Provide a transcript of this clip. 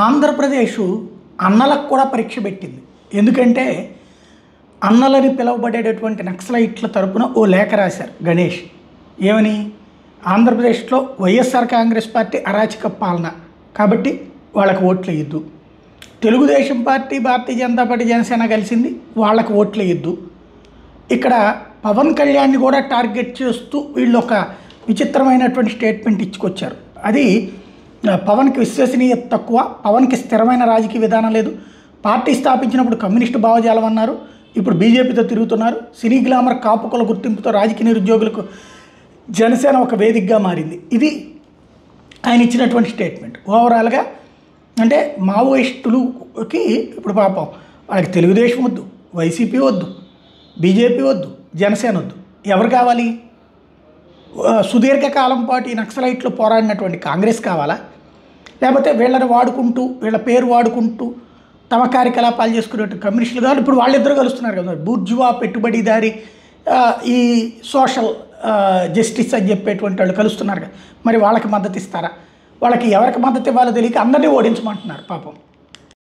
ఆంధ్రప్రదేశ్ అన్నలకు కూడా పరీక్ష పెట్టింది. ఎందుకంటే అన్నలని పిలువబడేటటువంటి నక్సలైట్ల తరపున ఓ లేఖ రాశారు గణేష్. ఏమని? ఆంధ్రప్రదేశ్లో వైఎస్ఆర్ కాంగ్రెస్ పార్టీ అరాచక పాలన కాబట్టి వాళ్ళకి ఓట్లు వేయద్దు, తెలుగుదేశం పార్టీ, భారతీయ జనతా పార్టీ, జనసేన కలిసింది, వాళ్ళకి ఓట్లు వేయద్దు. ఇక్కడ పవన్ కళ్యాణ్ని కూడా టార్గెట్ చేస్తూ వీళ్ళు ఒక విచిత్రమైనటువంటి స్టేట్మెంట్ ఇచ్చుకొచ్చారు. అది పవన్కి విశ్వసనీయత తక్కువ, పవన్కి స్థిరమైన రాజకీయ విధానం లేదు, పార్టీ స్థాపించినప్పుడు కమ్యూనిస్టు భావజాలం అన్నారు, ఇప్పుడు బీజేపీతో తిరుగుతున్నారు, సినీ గ్లామర్ కాపుకుల గుర్తింపుతో రాజకీయ నిరుద్యోగులకు జనసేన ఒక వేదికగా మారింది. ఇది ఆయన ఇచ్చినటువంటి స్టేట్మెంట్. ఓవరాల్గా అంటే మావోయిస్టులకి ఇప్పుడు పాపం వాళ్ళకి తెలుగుదేశం వద్దు, వైసీపీ వద్దు, బీజేపీ వద్దు, జనసేన వద్దు, ఎవరు కావాలి? సుదీర్ఘకాలం పాటు ఈ నక్సలైట్లు పోరాడినటువంటి కాంగ్రెస్ కావాలా? లేకపోతే వీళ్ళని వాడుకుంటూ, వీళ్ళ పేరు వాడుకుంటూ తమ కార్యకలాపాలు చేసుకునేట్టు కమ్యూనిస్టులు కావాలి. ఇప్పుడు వాళ్ళిద్దరూ కలుస్తున్నారు కదా, బూర్జువా పెట్టుబడిదారి ఈ సోషల్ జస్టిస్ అని చెప్పేటువంటి వాళ్ళు కలుస్తున్నారు కదా, మరి వాళ్ళకి మద్దతు ఇస్తారా? వాళ్ళకి ఎవరికి మద్దతు ఇవ్వాలో తెలియక అందరినీ ఓడించమంటున్నారు పాపం.